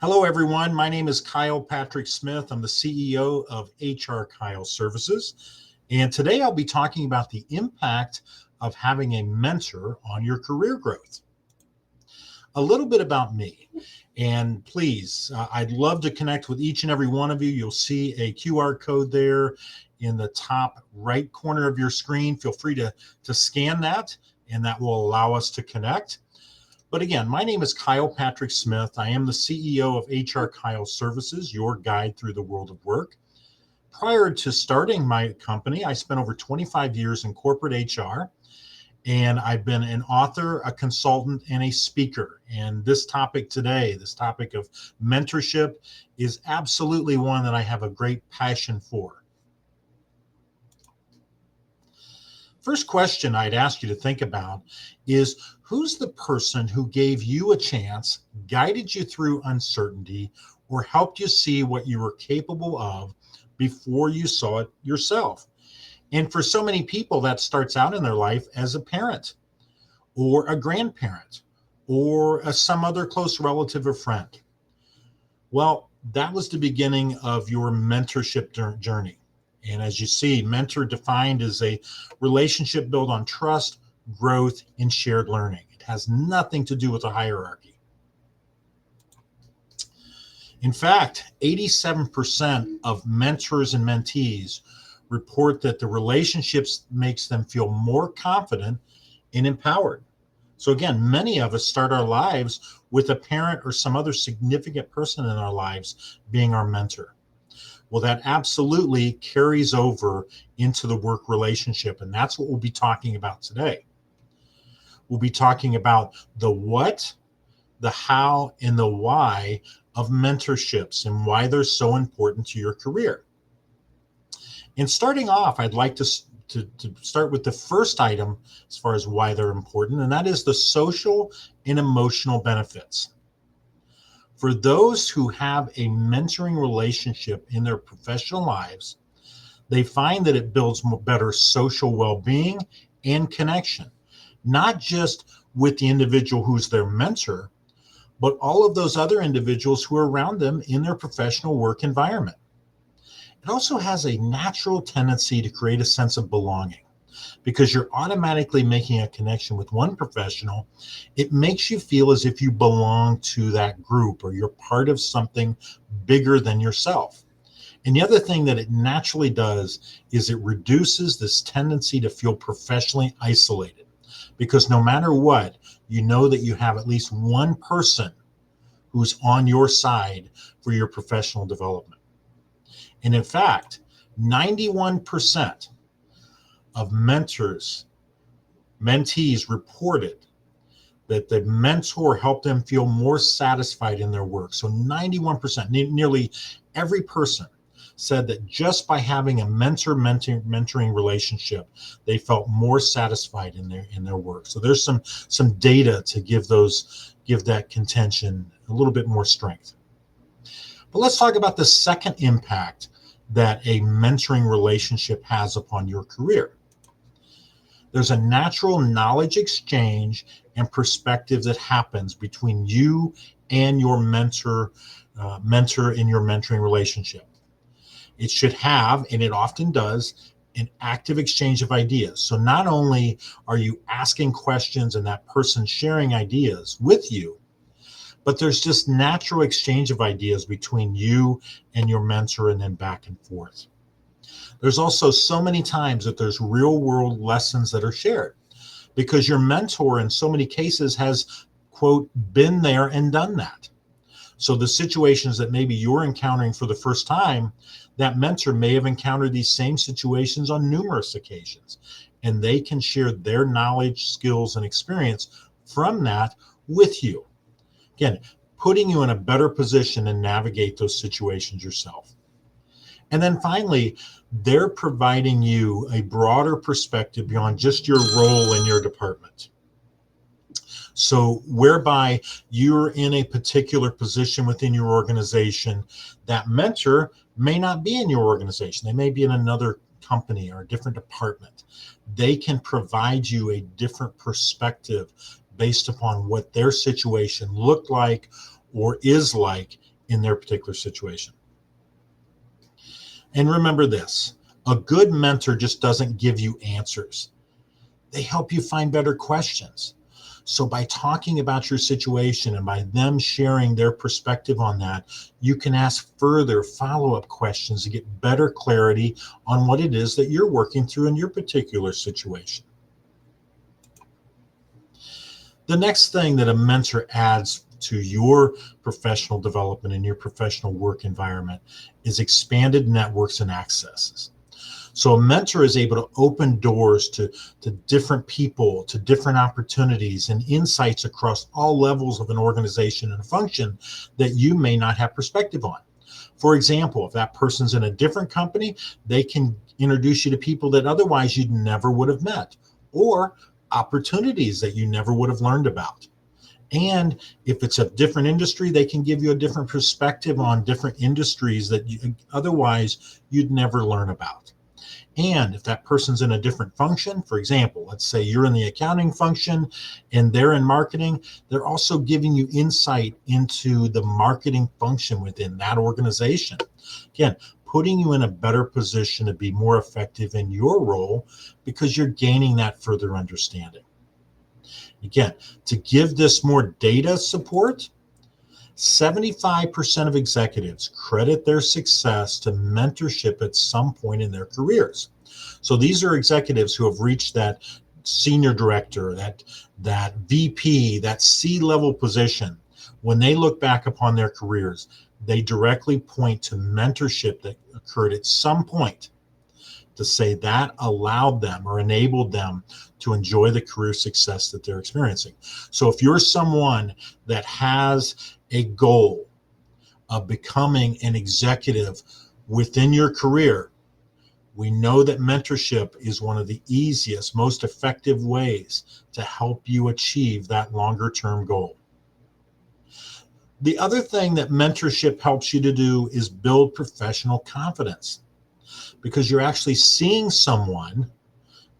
Hello, everyone. My name is Kyle Patrick Smith. I'm the CEO of HR Kyle Services. And today I'll be talking about the impact of having a mentor on your career growth. A little bit about me. And please, I'd love to connect with each and every one of you. You'll see a QR code there in the top right corner of your screen. Feel free to scan that, and that will allow us to connect. But again, my name is Kyle Patrick Smith. I am the CEO of HR Kyle Services, your guide through the world of work. Prior to starting my company, I spent over 25 years in corporate HR, and I've been an author, a consultant, and a speaker. And this topic today, this topic of mentorship, is absolutely one that I have a great passion for. First question I'd ask you to think about is, who's the person who gave you a chance, guided you through uncertainty, or helped you see what you were capable of before you saw it yourself? And for so many people, that starts out in their life as a parent or a grandparent or some other close relative or friend. Well, that was the beginning of your mentorship journey. And as you see, mentor defined as a relationship built on trust, growth, and shared learning. It has nothing to do with a hierarchy. In fact, 87% of mentors and mentees report that the relationships makes them feel more confident and empowered. So again, many of us start our lives with a parent or some other significant person in our lives being our mentor. Well, that absolutely carries over into the work relationship. And that's what we'll be talking about today. We'll be talking about the what, the how, and the why of mentorships and why they're so important to your career. And starting off, I'd like to start with the first item as far as why they're important, and that is the social and emotional benefits. For those who have a mentoring relationship in their professional lives, they find that it builds better social well-being and connection, not just with the individual who's their mentor, but all of those other individuals who are around them in their professional work environment. It also has a natural tendency to create a sense of belonging. Because you're automatically making a connection with one professional, it makes you feel as if you belong to that group or you're part of something bigger than yourself. And the other thing that it naturally does is it reduces this tendency to feel professionally isolated. Because no matter what, you know that you have at least one person who's on your side for your professional development. And in fact, 91% of mentees reported that the mentor helped them feel more satisfied in their work. So 91%, nearly every person said that just by having a mentoring relationship, they felt more satisfied in their work. So there's some data to give that contention a little bit more strength. But let's talk about the second impact that a mentoring relationship has upon your career. There's a natural knowledge exchange and perspective that happens between you and your mentor in your mentoring relationship. It should have, and it often does, an active exchange of ideas. So not only are you asking questions and that person sharing ideas with you, but there's just natural exchange of ideas between you and your mentor and then back and forth. There's also so many times that there's real world lessons that are shared because your mentor in so many cases has, quote, been there and done that. So the situations that maybe you're encountering for the first time, that mentor may have encountered these same situations on numerous occasions, and they can share their knowledge, skills, and experience from that with you. Again, putting you in a better position to navigate those situations yourself. And then finally, they're providing you a broader perspective beyond just your role in your department. So whereby you're in a particular position within your organization, that mentor may not be in your organization. They may be in another company or a different department. They can provide you a different perspective based upon what their situation looked like or is like in their particular situation. And remember this, a good mentor just doesn't give you answers. They help you find better questions. So by talking about your situation and by them sharing their perspective on that, you can ask further follow-up questions to get better clarity on what it is that you're working through in your particular situation. The next thing that a mentor adds to your professional development and your professional work environment is expanded networks and accesses. So a mentor is able to open doors to different people, to different opportunities and insights across all levels of an organization and a function that you may not have perspective on. For example, if that person's in a different company, they can introduce you to people that otherwise you never would have met, or opportunities that you never would have learned about. And if it's a different industry, they can give you a different perspective on different industries that otherwise you'd never learn about. And if that person's in a different function, for example, let's say you're in the accounting function and they're in marketing, they're also giving you insight into the marketing function within that organization. Again, putting you in a better position to be more effective in your role because you're gaining that further understanding. Again, to give this more data support, 75% of executives credit their success to mentorship at some point in their careers. So these are executives who have reached that senior director, that VP, that C-level position. When they look back upon their careers, they directly point to mentorship that occurred at some point to say that allowed them or enabled them to enjoy the career success that they're experiencing. So if you're someone that has a goal of becoming an executive within your career, we know that mentorship is one of the easiest, most effective ways to help you achieve that longer term goal. The other thing that mentorship helps you to do is build professional confidence, because you're actually seeing someone,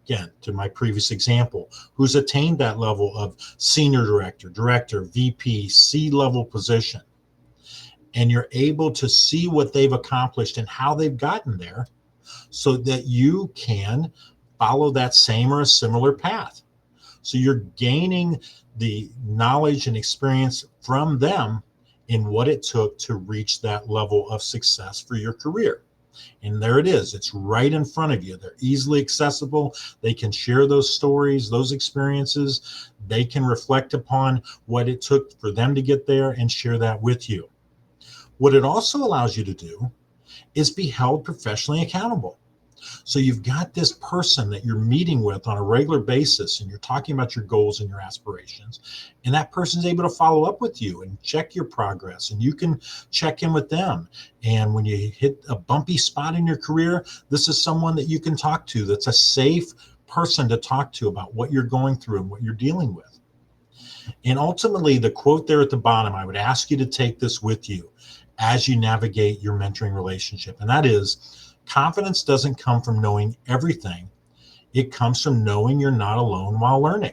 again, to my previous example, who's attained that level of senior director, VP, C-level position. And you're able to see what they've accomplished and how they've gotten there so that you can follow that same or a similar path. So you're gaining the knowledge and experience from them in what it took to reach that level of success for your career. And there it is. It's right in front of you. They're easily accessible. They can share those stories, those experiences. They can reflect upon what it took for them to get there and share that with you. What it also allows you to do is be held professionally accountable. So you've got this person that you're meeting with on a regular basis and you're talking about your goals and your aspirations, and that person's able to follow up with you and check your progress, and you can check in with them. And when you hit a bumpy spot in your career, this is someone that you can talk to that's a safe person to talk to about what you're going through and what you're dealing with. And ultimately, the quote there at the bottom, I would ask you to take this with you as you navigate your mentoring relationship, and that is, confidence doesn't come from knowing everything. It comes from knowing you're not alone while learning.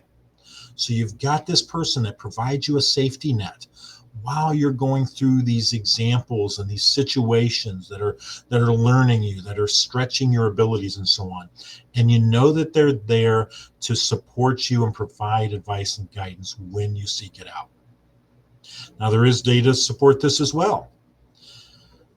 So you've got this person that provides you a safety net while you're going through these examples and these situations that are learning you, that are stretching your abilities and so on. And you know that they're there to support you and provide advice and guidance when you seek it out. Now, there is data to support this as well.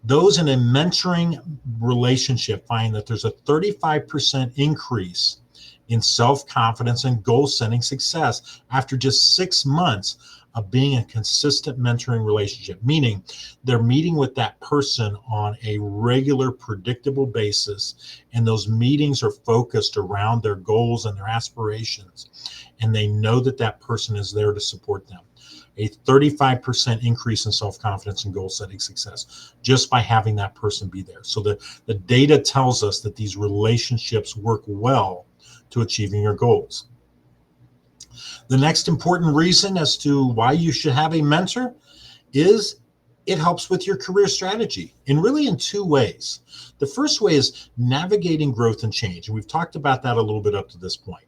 Those in a mentoring relationship find that there's a 35% increase in self-confidence and goal-setting success after just 6 months of being in a consistent mentoring relationship, meaning they're meeting with that person on a regular, predictable basis, and those meetings are focused around their goals and their aspirations, and they know that that person is there to support them. A 35% increase in self-confidence and goal-setting success just by having that person be there. So the data tells us that these relationships work well to achieving your goals. The next important reason as to why you should have a mentor is it helps with your career strategy, and really in 2 ways. The first way is navigating growth and change, and we've talked about that a little bit up to this point.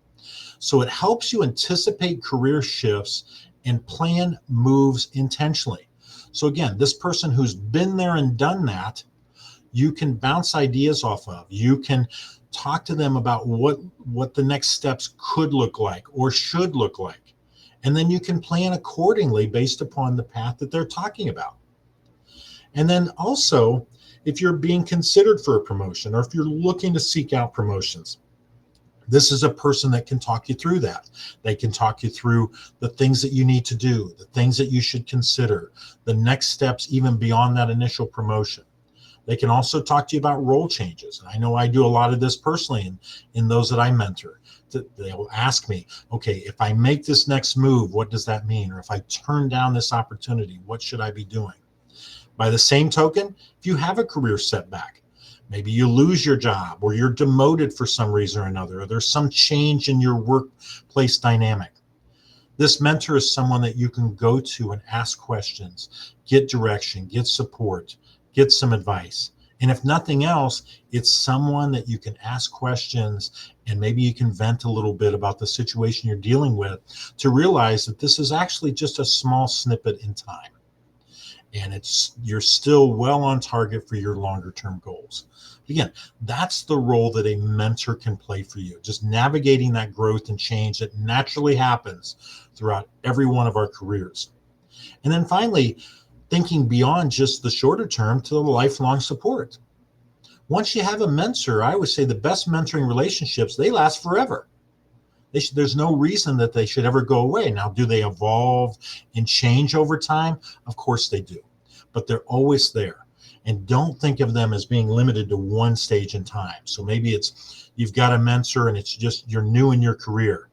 So it helps you anticipate career shifts and plan moves intentionally. So again, this person who's been there and done that, you can bounce ideas off of. You can talk to them about what the next steps could look like or should look like. And then you can plan accordingly based upon the path that they're talking about. And then also, if you're being considered for a promotion or if you're looking to seek out promotions, this is a person that can talk you through that. They can talk you through the things that you need to do, the things that you should consider, the next steps, even beyond that initial promotion. They can also talk to you about role changes. And I know I do a lot of this personally in those that I mentor. They will ask me, okay, if I make this next move, what does that mean? Or if I turn down this opportunity, what should I be doing? By the same token, if you have a career setback, maybe you lose your job or you're demoted for some reason or another, or there's some change in your workplace dynamic. This mentor is someone that you can go to and ask questions, get direction, get support, get some advice. And if nothing else, it's someone that you can ask questions and maybe you can vent a little bit about the situation you're dealing with to realize that this is actually just a small snippet in time. And you're still well on target for your longer term goals. Again, that's the role that a mentor can play for you, just navigating that growth and change that naturally happens throughout every one of our careers. And then finally, thinking beyond just the shorter term to the lifelong support. Once you have a mentor, I would say the best mentoring relationships, they last forever. There's no reason that they should ever go away. Now, do they evolve and change over time? Of course they do, but they're always there. And don't think of them as being limited to one stage in time. So maybe it's you've got a mentor and it's just you're new in your career.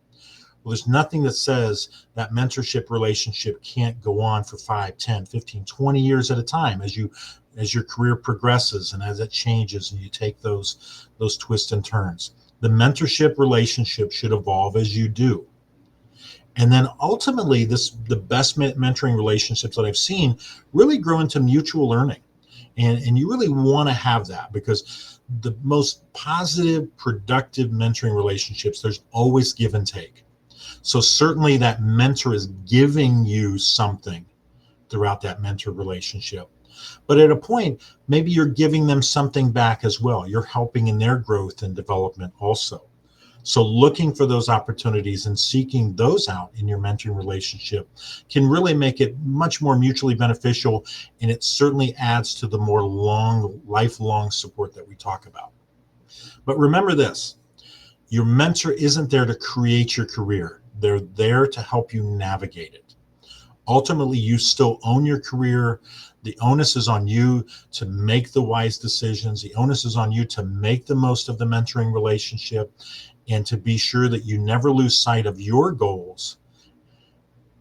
Well, there's nothing that says that mentorship relationship can't go on for 5, 10, 15, 20 years at a time as your career progresses and as it changes and you take those twists and turns. The mentorship relationship should evolve as you do. And then ultimately, the best mentoring relationships that I've seen really grow into mutual learning. And you really want to have that because the most positive, productive mentoring relationships, there's always give and take. So certainly that mentor is giving you something throughout that mentor relationship. But at a point, maybe you're giving them something back as well. You're helping in their growth and development also. So looking for those opportunities and seeking those out in your mentoring relationship can really make it much more mutually beneficial. And it certainly adds to the more lifelong support that we talk about. But remember this, your mentor isn't there to create your career. They're there to help you navigate it. Ultimately, you still own your career. The onus is on you to make the wise decisions. The onus is on you to make the most of the mentoring relationship and to be sure that you never lose sight of your goals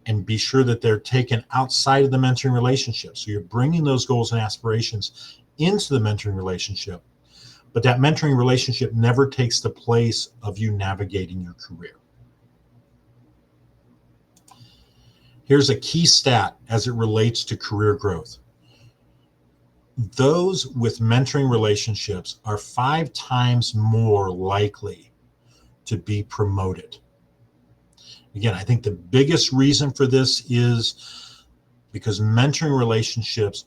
and be sure that they're taken outside of the mentoring relationship. So you're bringing those goals and aspirations into the mentoring relationship, but that mentoring relationship never takes the place of you navigating your career. Here's a key stat as it relates to career growth. Those with mentoring relationships are 5 times more likely to be promoted. Again, I think the biggest reason for this is because mentoring relationships,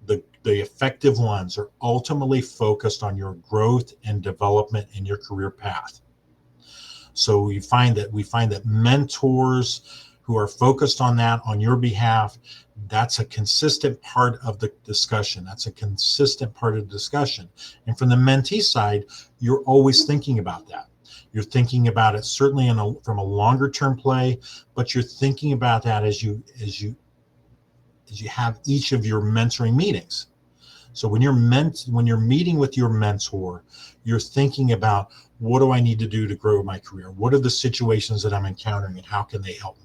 the effective ones, are ultimately focused on your growth and development in your career path. So we find that mentors who are focused on that on your behalf, that's a consistent part of the discussion. That's a consistent part of the discussion. And from the mentee side, you're always thinking about that. You're thinking about it certainly from a longer term play, but you're thinking about that as you have each of your mentoring meetings. So when you're meeting with your mentor, you're thinking about, what do I need to do to grow my career? What are the situations that I'm encountering and how can they help me?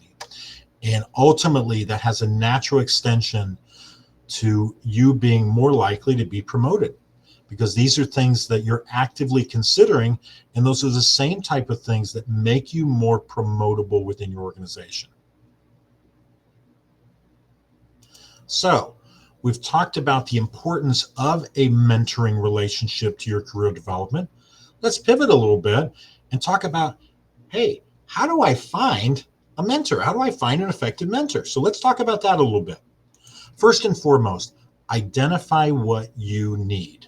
And ultimately, that has a natural extension to you being more likely to be promoted, because these are things that you're actively considering, and those are the same type of things that make you more promotable within your organization. So we've talked about the importance of a mentoring relationship to your career development. Let's pivot a little bit and talk about, hey, how do I find a mentor? How do I find an effective mentor? So let's talk about that a little bit. First and foremost, identify what you need.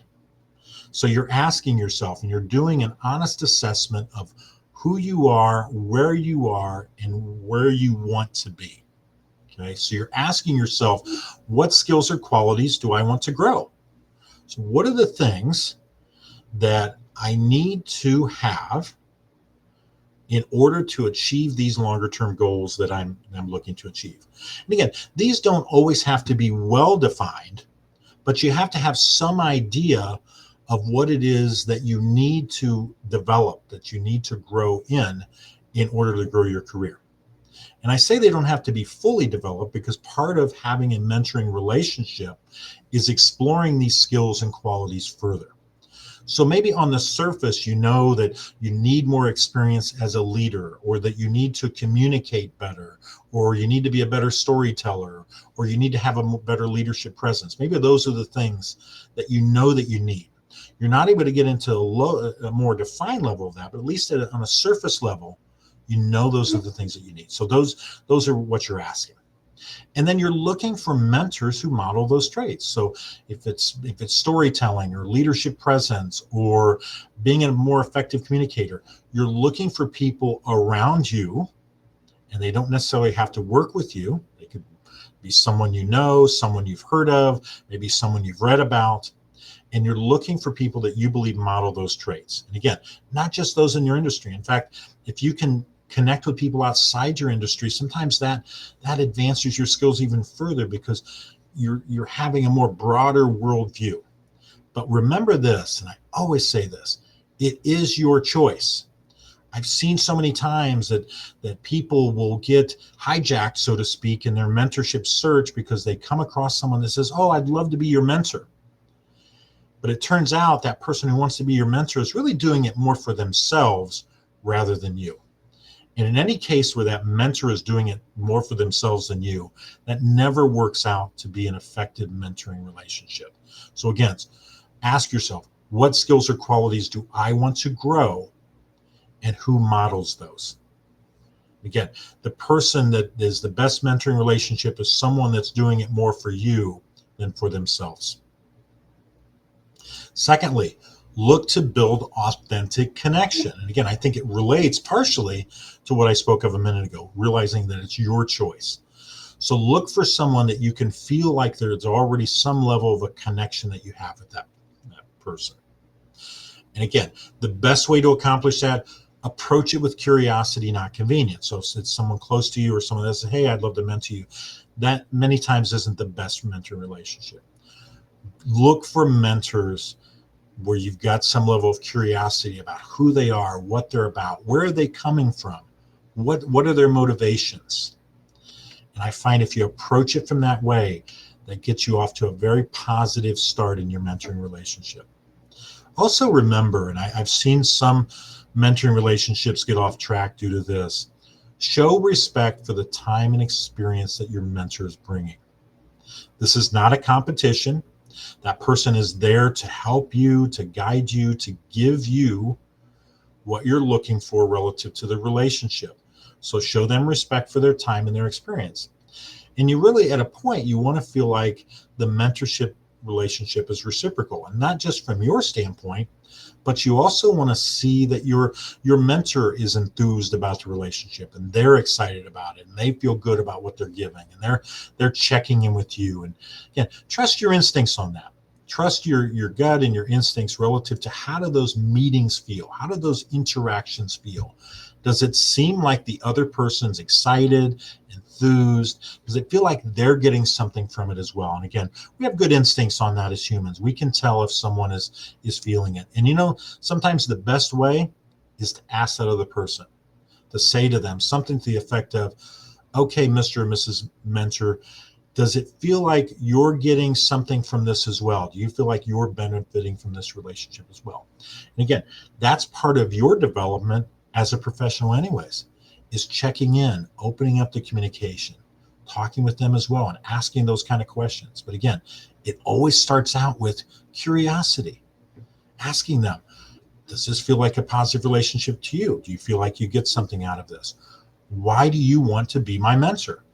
So you're asking yourself and you're doing an honest assessment of who you are, and where you want to be. Okay, so you're asking yourself, what skills or qualities do I want to grow? So what are the things that I need to have in order to achieve these longer term goals that I'm looking to achieve? And again, these don't always have to be well defined, but you have to have some idea of what it is that you need to develop, that you need to grow in order to grow your career. And I say they don't have to be fully developed because part of having a mentoring relationship is exploring these skills and qualities further. So maybe on the surface, you know that you need more experience as a leader, or that you need to communicate better, or you need to be a better storyteller, or you need to have a better leadership presence. Maybe those are the things that you know that you need. You're not able to get into a more defined level of that, but at least on a surface level, you know those are the things that you need. So those are what you're asking. And then you're looking for mentors who model those traits. So if it's storytelling or leadership presence or being a more effective communicator, you're looking for people around you, and they don't necessarily have to work with you. They could be someone you know, someone you've heard of, maybe someone you've read about. And you're looking for people that you believe model those traits. And again, not just those in your industry. In fact, if you can connect with people outside your industry, sometimes that advances your skills even further because you're having a more broader worldview. But remember this, and I always say this, it is your choice. I've seen so many times that people will get hijacked, so to speak, in their mentorship search because they come across someone that says, "Oh, I'd love to be your mentor." But it turns out that person who wants to be your mentor is really doing it more for themselves rather than you. And in any case where that mentor is doing it more for themselves than you, that never works out to be an effective mentoring relationship. So again, ask yourself, what skills or qualities do I want to grow, and who models those? Again, the person that is the best mentoring relationship is someone that's doing it more for you than for themselves. Secondly, look to build authentic connection. And again, I think it relates partially to what I spoke of a minute ago, realizing that it's your choice. So look for someone that you can feel like there's already some level of a connection that you have with that person. And again, the best way to accomplish that, approach it with curiosity, not convenience. So if it's someone close to you or someone that says, "Hey, I'd love to mentor you," that many times isn't the best mentor relationship. Look for mentors where you've got some level of curiosity about who they are, what they're about, where are they coming from, what are their motivations. And I find if you approach it from that way, that gets you off to a very positive start in your mentoring relationship. Also remember, and I've seen some mentoring relationships get off track due to this, show respect for the time and experience that your mentor is bringing. This is not a competition. That person is there to help you, to guide you, to give you what you're looking for relative to the relationship. So show them respect for their time and their experience. And you really, at a point, you want to feel like the mentorship relationship is reciprocal, and not just from your standpoint, but you also want to see that your mentor is enthused about the relationship, and they're excited about it, and they feel good about what they're giving, and they're checking in with you. And again, trust your instincts on that. Trust your gut and your instincts relative to how do those meetings feel? How do those interactions feel? Does it seem like the other person's excited, enthused? Does it feel like they're getting something from it as well? And again, we have good instincts on that as humans. We can tell if someone is feeling it. And sometimes the best way is to ask that other person, to say to them something to the effect of, "Okay, Mr. or Mrs. Mentor, does it feel like you're getting something from this as well? Do you feel like you're benefiting from this relationship as well?" And again, that's part of your development as a professional anyways, is checking in, opening up the communication, talking with them as well, and asking those kind of questions. But again, it always starts out with curiosity, asking them, does this feel like a positive relationship to you? Do you feel like you get something out of this? Why do you want to be my mentor?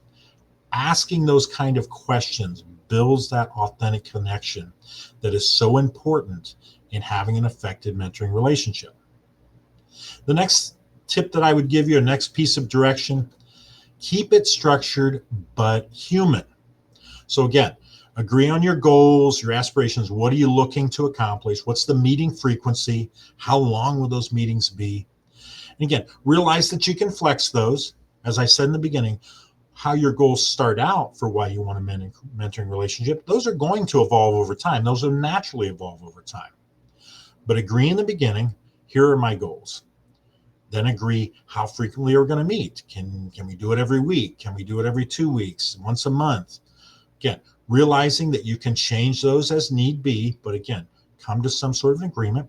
Asking those kind of questions builds that authentic connection that is so important in having an effective mentoring relationship. The next tip that I would give you, a next piece of direction, keep it structured but human. So again, agree on your goals, your aspirations. What are you looking to accomplish? What's the meeting frequency? How long will those meetings be? And again, realize that you can flex those. As I said in the beginning, how your goals start out for why you want a mentoring relationship, those are going to evolve over time. Those will naturally evolve over time. But agree in the beginning, here are my goals. Then agree how frequently are we going to meet. Can we do it every week? Can we do it every 2 weeks, once a month? Again, realizing that you can change those as need be, but again, come to some sort of an agreement.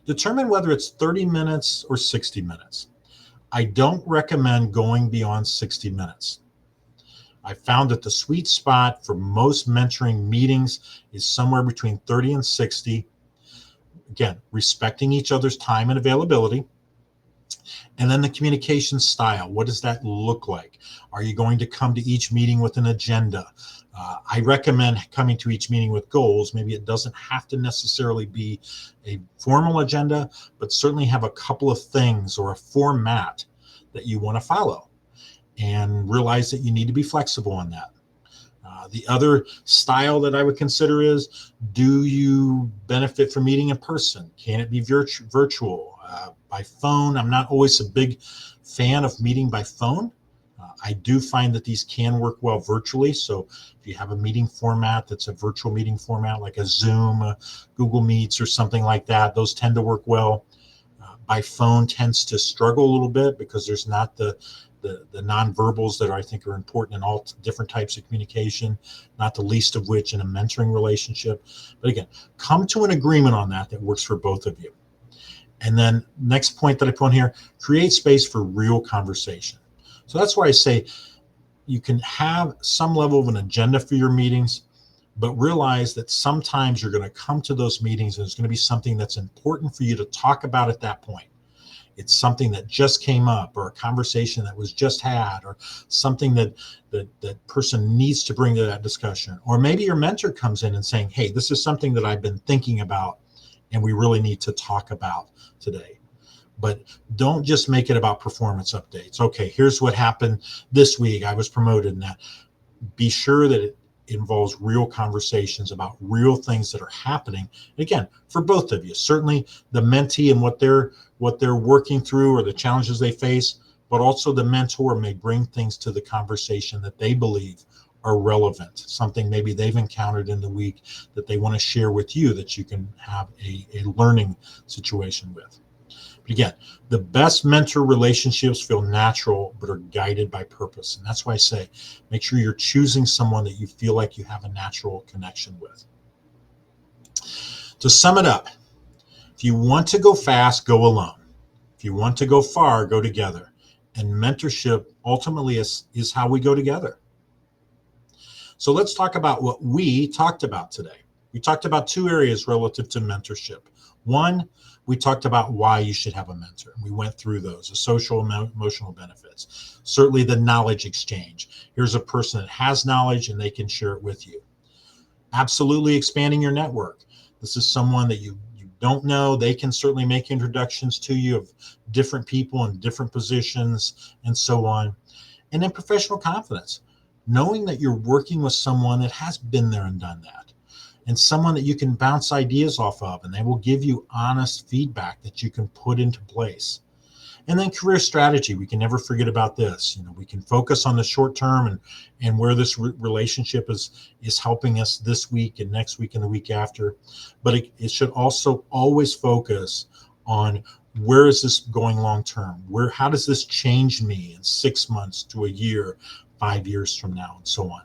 Determine whether it's 30 minutes or 60 minutes. I don't recommend going beyond 60 minutes. I found that the sweet spot for most mentoring meetings is somewhere between 30 and 60. Again, respecting each other's time and availability. And then the communication style. What does that look like? Are you going to come to each meeting with an agenda? I recommend coming to each meeting with goals. Maybe it doesn't have to necessarily be a formal agenda, but certainly have a couple of things or a format that you want to follow, and realize that you need to be flexible on that. The other style that I would consider is, do you benefit from meeting in person? Can it be virtual? By phone, I'm not always a big fan of meeting by phone. I do find that these can work well virtually. So if you have a meeting format that's a virtual meeting format, like a Zoom, Google Meets, or something like that, those tend to work well. By phone tends to struggle a little bit because there's not the nonverbals that I think are important in all different types of communication, not the least of which in a mentoring relationship. But again, come to an agreement on that works for both of you. And then next point that I put on here, create space for real conversation. So that's why I say you can have some level of an agenda for your meetings, but realize that sometimes you're going to come to those meetings and it's going to be something that's important for you to talk about at that point. It's something that just came up, or a conversation that was just had, or something that person needs to bring to that discussion. Or maybe your mentor comes in and saying, hey, this is something that I've been thinking about and we really need to talk about today. But don't just make it about performance updates. Okay, here's what happened this week. I was promoted in that. Be sure that it involves real conversations about real things that are happening. Again, for both of you, certainly the mentee and what they're working through or the challenges they face, but also the mentor may bring things to the conversation that they believe are relevant, something maybe they've encountered in the week that they want to share with you that you can have a learning situation with. But again, the best mentor relationships feel natural, but are guided by purpose. And that's why I say, make sure you're choosing someone that you feel like you have a natural connection with. To sum it up, if you want to go fast, go alone. If you want to go far, go together. And mentorship ultimately is how we go together. So let's talk about what we talked about today. We talked about two areas relative to mentorship. One, we talked about why you should have a mentor. We went through those, the social and emotional benefits. Certainly the knowledge exchange. Here's a person that has knowledge and they can share it with you. Absolutely expanding your network. This is someone that you don't know. They can certainly make introductions to you of different people in different positions and so on. And then professional confidence. Knowing that you're working with someone that has been there and done that. And someone that you can bounce ideas off of, and they will give you honest feedback that you can put into place. And then career strategy. We can never forget about this. We can focus on the short term and where this relationship is helping us this week and next week and the week after. But it should also always focus on, where is this going long term? How does this change me in 6 months to a year, 5 years from now, and so on.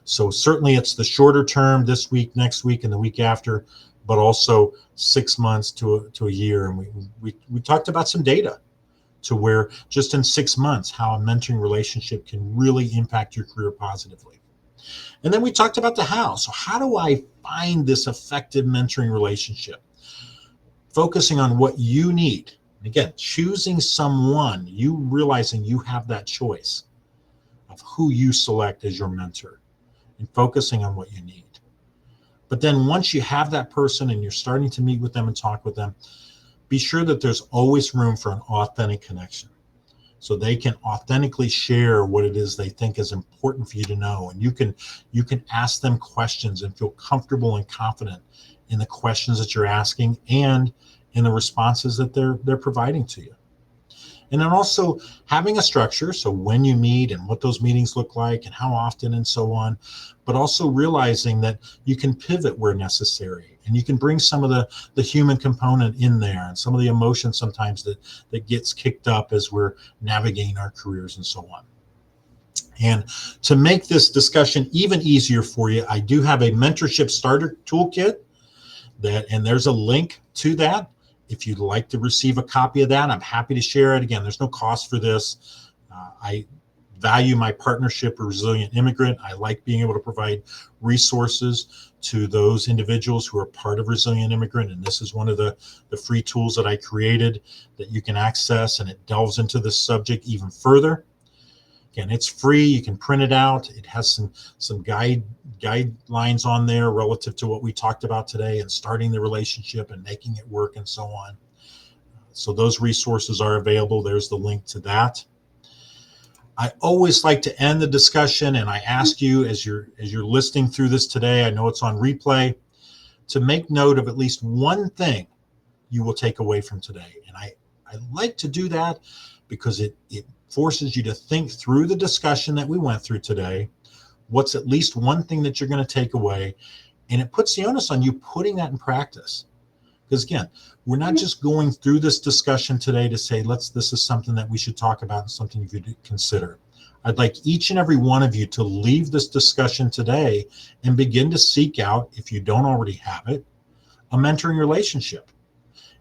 So certainly it's the shorter term, this week, next week, and the week after, but also 6 months to a year. And we talked about some data to where just in 6 months, how a mentoring relationship can really impact your career positively. And then we talked about the how. So how do I find this effective mentoring relationship? Focusing on what you need. Again, choosing someone, you realizing you have that choice of who you select as your mentor. and focusing on what you need. But then once you have that person and you're starting to meet with them and talk with them, be sure that there's always room for an authentic connection, so they can authentically share what it is they think is important for you to know. And you can ask them questions and feel comfortable and confident in the questions that you're asking and in the responses that they're providing to you. And then also having a structure, so when you meet and what those meetings look like and how often and so on, but also realizing that you can pivot where necessary, and you can bring some of the human component in there and some of the emotion sometimes that gets kicked up as we're navigating our careers and so on. And to make this discussion even easier for you, I do have a mentorship starter toolkit and there's a link to that. If you'd like to receive a copy of that, I'm happy to share it. Again, there's no cost for this. I value my partnership with Resilient Immigrant. I like being able to provide resources to those individuals who are part of Resilient Immigrant. And this is one of the free tools that I created that you can access, and it delves into this subject even further. Again, it's free. You can print it out. It has some guidelines on there relative to what we talked about today and starting the relationship and making it work and so on. So those resources are available. There's the link to that. I always like to end the discussion, and I ask you as you're listening through this today, I know it's on replay, to make note of at least one thing you will take away from today. And I like to do that because it forces you to think through the discussion that we went through today. What's at least one thing that you're going to take away? And it puts the onus on you putting that in practice. Because again, we're not just going through this discussion today to say, this is something that we should talk about and something you could consider. I'd like each and every one of you to leave this discussion today and begin to seek out, if you don't already have it, a mentoring relationship.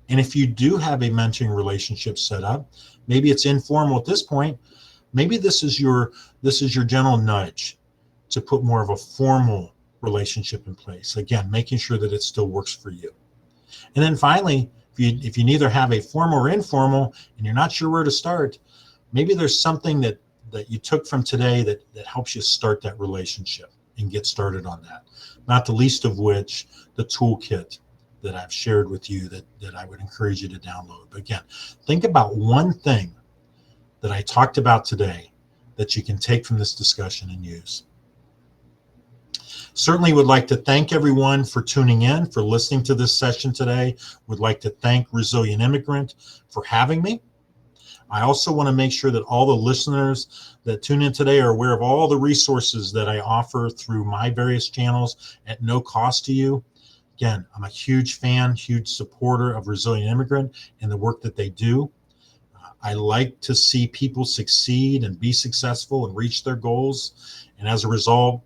And if you do have a mentoring relationship set up, maybe it's informal at this point, maybe this is your general nudge to put more of a formal relationship in place. Again, making sure that it still works for you. And then finally, if you neither have a formal or informal and you're not sure where to start, maybe there's something that you took from today that helps you start that relationship and get started on that. Not the least of which, the toolkit that I've shared with you that I would encourage you to download. But again, think about one thing that I talked about today that you can take from this discussion and use. Certainly would like to thank everyone for tuning in, for listening to this session today. Would like to thank Resilient Immigrant for having me. I also want to make sure that all the listeners that tune in today are aware of all the resources that I offer through my various channels at no cost to you. Again, I'm a huge fan, huge supporter of Resilient Immigrant and the work that they do. I like to see people succeed and be successful and reach their goals. And as a result,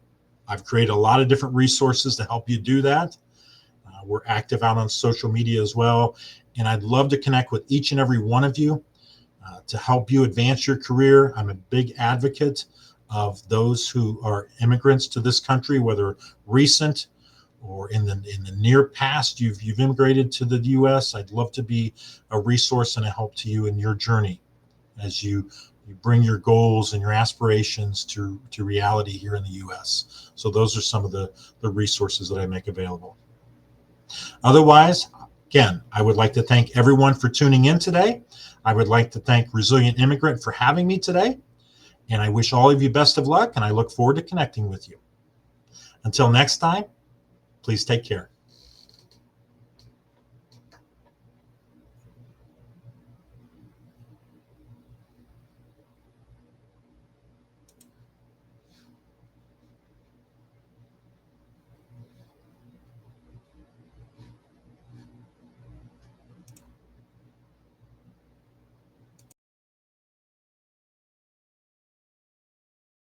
I've created a lot of different resources to help you do that. We're active out on social media as well. And I'd love to connect with each and every one of you to help you advance your career. I'm a big advocate of those who are immigrants to this country, whether recent or in the near past, you've immigrated to the U.S. I'd love to be a resource and a help to you in your journey as you bring your goals and your aspirations to reality here in the U.S. So those are some of the resources that I make available. Otherwise, again, I would like to thank everyone for tuning in today. I would like to thank Resilient Immigrant for having me today. And I wish all of you best of luck, and I look forward to connecting with you. Until next time, please take care.